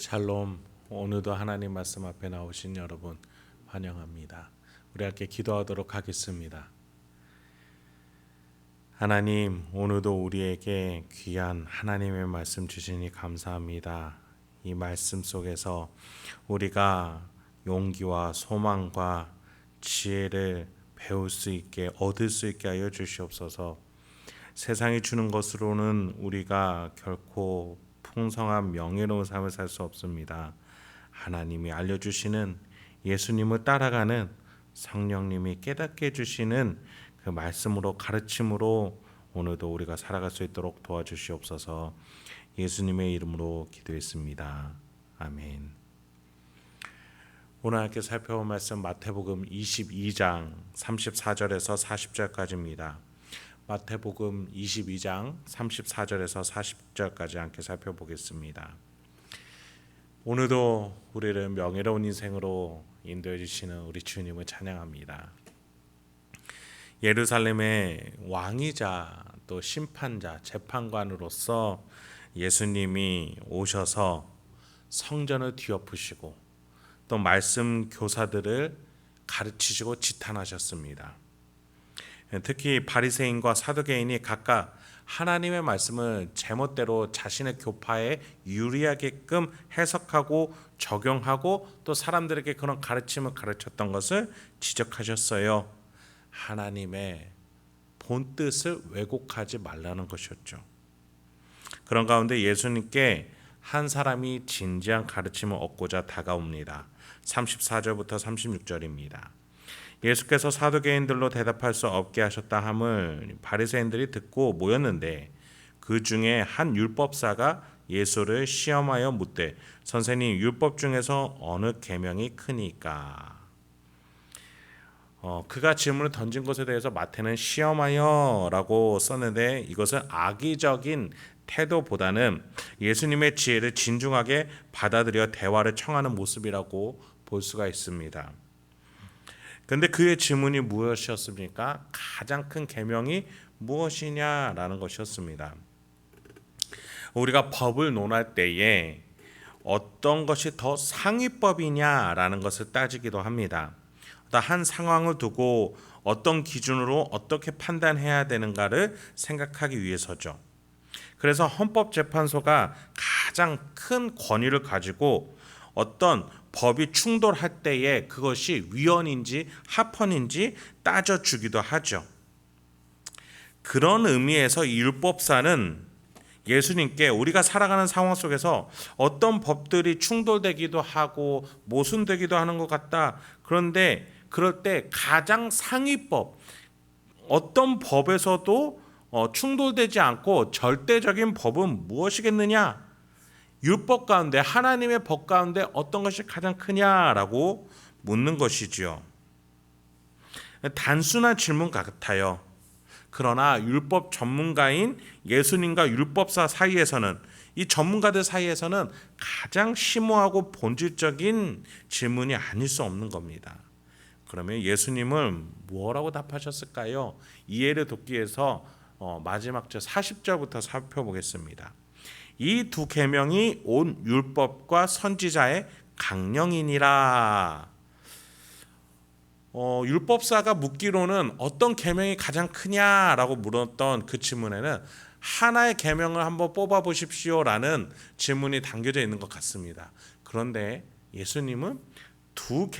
샬롬. 오늘도 하나님 말씀 앞에 나오신 여러분 환영합니다. 우리 함께 기도하도록 하겠습니다. 하나님, 오늘도 우리에게 귀한 하나님의 말씀 주시니 감사합니다. 이 말씀 속에서 우리가 용기와 소망과 지혜를 배울 수 있게, 얻을 수 있게 하여 주시옵소서. 세상이 주는 것으로는 우리가 결코 풍성한 명예로운 삶을 살 수 없습니다. 하나님이 알려주시는, 예수님을 따라가는, 성령님이 깨닫게 해주시는 그 말씀으로, 가르침으로 오늘도 우리가 살아갈 수 있도록 도와주시옵소서. 예수님의 이름으로 기도했습니다. 아멘. 오늘 함께 살펴볼 말씀 마태복음 22장 34절에서 40절까지입니다. 마태복음 22장 34절에서 40절까지 함께 살펴보겠습니다. 오늘도 우리를 명예로운 인생으로 인도해 주시는 우리 주님을 찬양합니다. 예루살렘의 왕이자 또 심판자, 재판관으로서 예수님이 오셔서 성전을 뒤엎으시고 또 말씀 교사들을 가르치시고 지탄하셨습니다. 특히 바리새인과 사두개인이 각각 하나님의 말씀을 제멋대로 자신의 교파에 유리하게끔 해석하고 적용하고 또 사람들에게 그런 가르침을 가르쳤던 것을 지적하셨어요. 하나님의 본뜻을 왜곡하지 말라는 것이었죠. 그런 가운데 예수님께 한 사람이 진지한 가르침을 얻고자 다가옵니다. 34절부터 36절입니다. 예수께서 사두개인들로 대답할 수 없게 하셨다 함을 바리새인들이 듣고 모였는데 그 중에 한 율법사가 예수를 시험하여 묻되 선생님, 율법 중에서 어느 계명이 크니까? 그가 질문을 던진 것에 대해서 마태는 시험하여 라고 썼는데 이것은 악의적인 태도보다는 예수님의 지혜를 진중하게 받아들여 대화를 청하는 모습이라고 볼 수가 있습니다. 그런데 그의 질문이 무엇이었습니까? 가장 큰 계명이 무엇이냐라는 것이었습니다. 우리가 법을 논할 때에 어떤 것이 더 상위법이냐라는 것을 따지기도 합니다. 한 상황을 두고 어떤 기준으로 어떻게 판단해야 되는가를 생각하기 위해서죠. 그래서 헌법재판소가 가장 큰 권위를 가지고 어떤 법이 충돌할 때에 그것이 위헌인지 합헌인지 따져주기도 하죠. 그런 의미에서 이 율법사는 예수님께 우리가 살아가는 상황 속에서 어떤 법들이 충돌되기도 하고 모순되기도 하는 것 같다. 그런데 그럴 때 가장 상위법, 어떤 법에서도 충돌되지 않고 절대적인 법은 무엇이겠느냐? 율법 가운데, 하나님의 법 가운데 어떤 것이 가장 크냐라고 묻는 것이지요. 단순한 질문 같아요. 그러나 율법 전문가인 예수님과 율법사 사이에서는, 이 전문가들 사이에서는 가장 심오하고 본질적인 질문이 아닐 수 없는 겁니다. 그러면 예수님은 뭐라고 답하셨을까요? 이해를 돕기 위해서 마지막 절 40절부터 살펴보겠습니다. 이 두 계명이 온 율법과 선지자의 강령이니라. 율법사가 묻기로는 어떤 계명이 가장 크냐라고 물었던 그 질문에는 하나의 계명을 한번 뽑아 보십시오라는 질문이 담겨져 있는 것 같습니다. 그런데 예수님은 두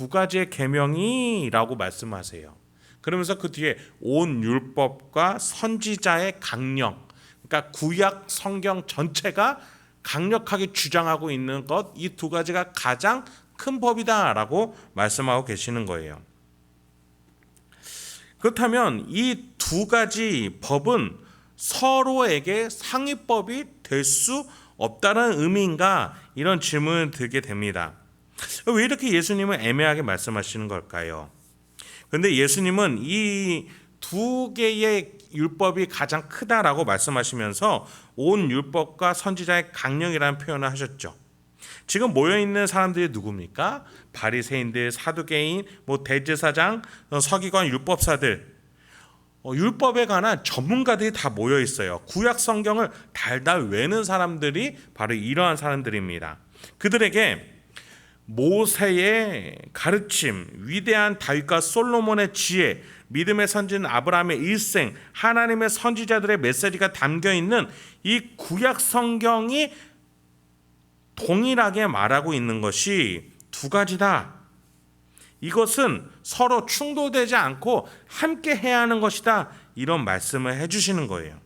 가지의 계명이라고 말씀하세요. 그러면서 그 뒤에 온 율법과 선지자의 강령, 그러니까 구약 성경 전체가 강력하게 주장하고 있는 것, 이 두 가지가 가장 큰 법이다라고 말씀하고 계시는 거예요. 그렇다면 이 두 가지 법은 서로에게 상위법이 될 수 없다는 의미인가? 이런 질문을 들게 됩니다. 왜 이렇게 예수님은 애매하게 말씀하시는 걸까요? 그런데 예수님은 이 두 개의 율법이 가장 크다라고 말씀하시면서 온 율법과 선지자의 강령이라는 표현을 하셨죠. 지금 모여있는 사람들이 누굽니까? 바리새인들, 사두개인, 대제사장, 서기관, 율법사들. 율법에 관한 전문가들이 다 모여 있어요. 구약 성경을 달달 외는 사람들이 바로 이러한 사람들입니다. 그들에게 모세의 가르침, 위대한 다윗과 솔로몬의 지혜, 믿음의 선진 아브라함의 일생, 하나님의 선지자들의 메시지가 담겨 있는 이 구약 성경이 동일하게 말하고 있는 것이 두 가지다. 이것은 서로 충돌되지 않고 함께 해야 하는 것이다. 이런 말씀을 해주시는 거예요.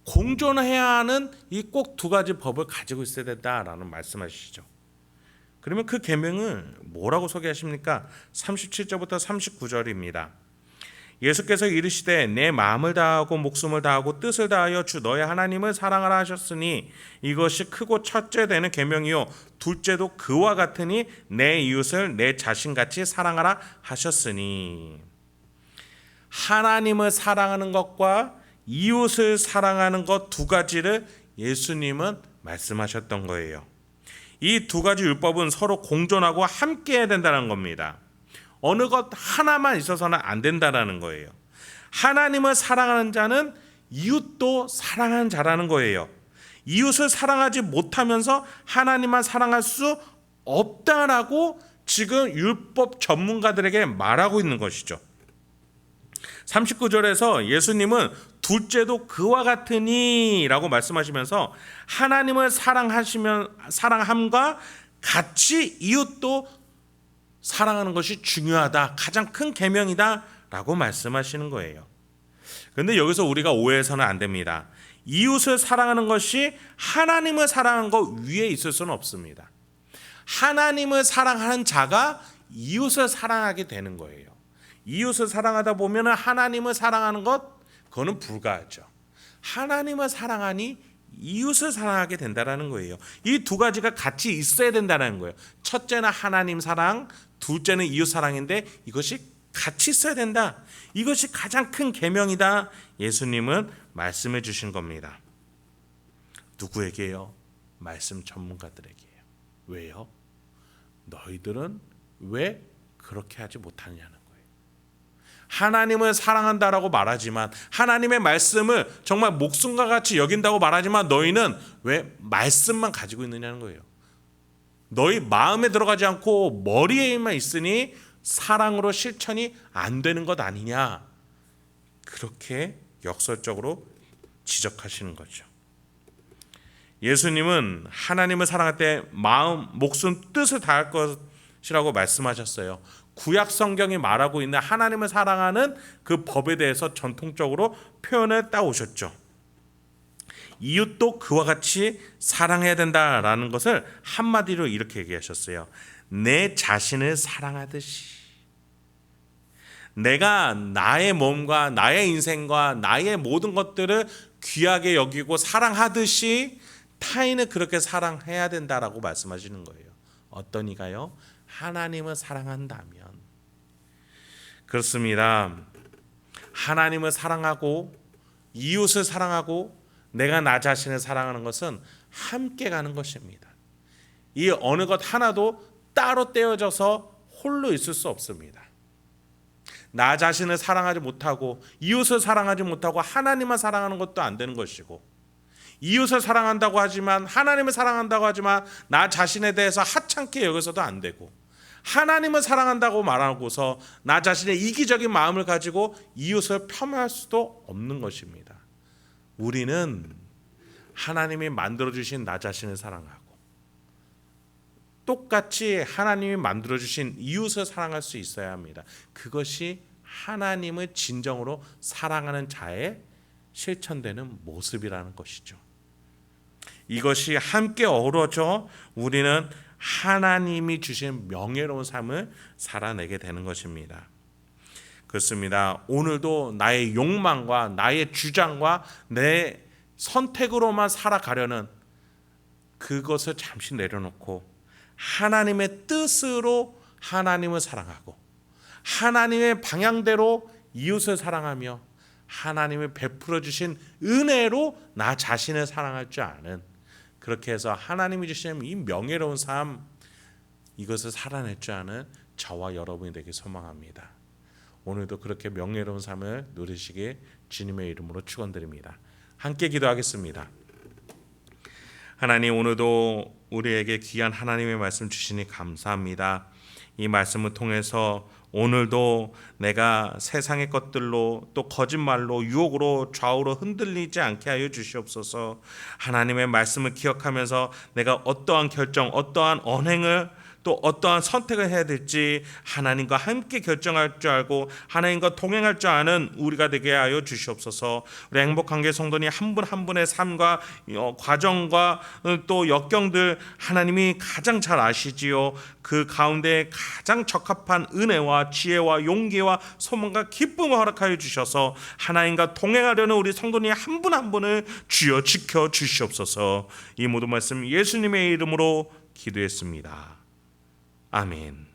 공존해야 하는 이 꼭 두 가지 법을 가지고 있어야 된다라는 말씀하시죠. 그러면 그 계명을 뭐라고 소개하십니까? 37절부터 39절입니다. 예수께서 이르시되 내 마음을 다하고 목숨을 다하고 뜻을 다하여 주 너의 하나님을 사랑하라 하셨으니 이것이 크고 첫째 되는 계명이요 둘째도 그와 같으니 내 이웃을 내 자신같이 사랑하라 하셨으니, 하나님을 사랑하는 것과 이웃을 사랑하는 것 두 가지를 예수님은 말씀하셨던 거예요. 이 두 가지 율법은 서로 공존하고 함께 해야 된다는 겁니다. 어느 것 하나만 있어서는 안 된다는 거예요. 하나님을 사랑하는 자는 이웃도 사랑하는 자라는 거예요. 이웃을 사랑하지 못하면서 하나님만 사랑할 수 없다라고 지금 율법 전문가들에게 말하고 있는 것이죠. 39절에서 예수님은 둘째도 그와 같으니 라고 말씀하시면서 하나님을 사랑함과 같이 이웃도 사랑하는 것이 중요하다, 가장 큰 계명이다 라고 말씀하시는 거예요. 그런데 여기서 우리가 오해해서는 안 됩니다. 이웃을 사랑하는 것이 하나님을 사랑하는 것 위에 있을 수는 없습니다. 하나님을 사랑하는 자가 이웃을 사랑하게 되는 거예요. 이웃을 사랑하다 보면 하나님을 사랑하는 것, 그거는 불가하죠. 하나님을 사랑하니 이웃을 사랑하게 된다는 거예요. 이 두 가지가 같이 있어야 된다는 거예요. 첫째는 하나님 사랑, 둘째는 이웃 사랑인데 이것이 같이 있어야 된다. 이것이 가장 큰 계명이다. 예수님은 말씀해 주신 겁니다. 누구에게요? 말씀 전문가들에게요. 왜요? 너희들은 왜 그렇게 하지 못하느냐는 거예요. 하나님을 사랑한다라고 말하지만, 하나님의 말씀을 정말 목숨과 같이 여긴다고 말하지만 너희는 왜 말씀만 가지고 있느냐는 거예요. 너희 마음에 들어가지 않고 머리에만 있으니 사랑으로 실천이 안 되는 것 아니냐, 그렇게 역설적으로 지적하시는 거죠. 예수님은 하나님을 사랑할 때 마음, 목숨, 뜻을 다할 것이라고 말씀하셨어요. 구약 성경이 말하고 있는 하나님을 사랑하는 그 법에 대해서 전통적으로 표현을 따오셨죠. 이웃도 그와 같이 사랑해야 된다라는 것을 한마디로 이렇게 얘기하셨어요. 내 자신을 사랑하듯이. 내가 나의 몸과 나의 인생과 나의 모든 것들을 귀하게 여기고 사랑하듯이 타인을 그렇게 사랑해야 된다라고 말씀하시는 거예요. 어떤 이가요? 하나님을 사랑한다면. 그렇습니다. 하나님을 사랑하고 이웃을 사랑하고 내가 나 자신을 사랑하는 것은 함께 가는 것입니다. 이 어느 것 하나도 따로 떼어져서 홀로 있을 수 없습니다. 나 자신을 사랑하지 못하고 이웃을 사랑하지 못하고 하나님만 사랑하는 것도 안 되는 것이고, 이웃을 사랑한다고 하지만 하나님을 사랑한다고 하지만 나 자신에 대해서 하찮게 여겨서도 안 되고, 하나님을 사랑한다고 말하고서 나 자신의 이기적인 마음을 가지고 이웃을 폄하할 수도 없는 것입니다. 우리는 하나님이 만들어주신 나 자신을 사랑하고 똑같이 하나님이 만들어주신 이웃을 사랑할 수 있어야 합니다. 그것이 하나님을 진정으로 사랑하는 자의 실천되는 모습이라는 것이죠. 이것이 함께 어우러져 우리는 하나님이 주신 명예로운 삶을 살아내게 되는 것입니다. 그렇습니다. 오늘도 나의 욕망과 나의 주장과 내 선택으로만 살아가려는 그것을 잠시 내려놓고 하나님의 뜻으로 하나님을 사랑하고 하나님의 방향대로 이웃을 사랑하며 하나님이 베풀어 주신 은혜로 나 자신을 사랑할 줄 아는, 그렇게 해서 하나님이 주신 이 명예로운 삶, 이것을 살아낼 줄 아는 저와 여러분이 되길 소망합니다. 오늘도 그렇게 명예로운 삶을 누리시길 주님의 이름으로 축원드립니다. 함께 기도하겠습니다. 하나님, 오늘도 우리에게 귀한 하나님의 말씀 주시니 감사합니다. 이 말씀을 통해서 오늘도 내가 세상의 것들로 또 거짓말로 유혹으로 좌우로 흔들리지 않게 하여 주시옵소서. 하나님의 말씀을 기억하면서 내가 어떠한 결정, 어떠한 언행을 또 어떠한 선택을 해야 될지 하나님과 함께 결정할 줄 알고 하나님과 동행할 줄 아는 우리가 되게 하여 주시옵소서. 우리 행복한계 성도님 한 분 한 분의 삶과 과정과 또 역경들 하나님이 가장 잘 아시지요. 그 가운데 가장 적합한 은혜와 지혜와 용기와 소망과 기쁨을 허락하여 주셔서 하나님과 동행하려는 우리 성도님 한 분 한 분을 주여 지켜 주시옵소서. 이 모든 말씀 예수님의 이름으로 기도했습니다. 아멘.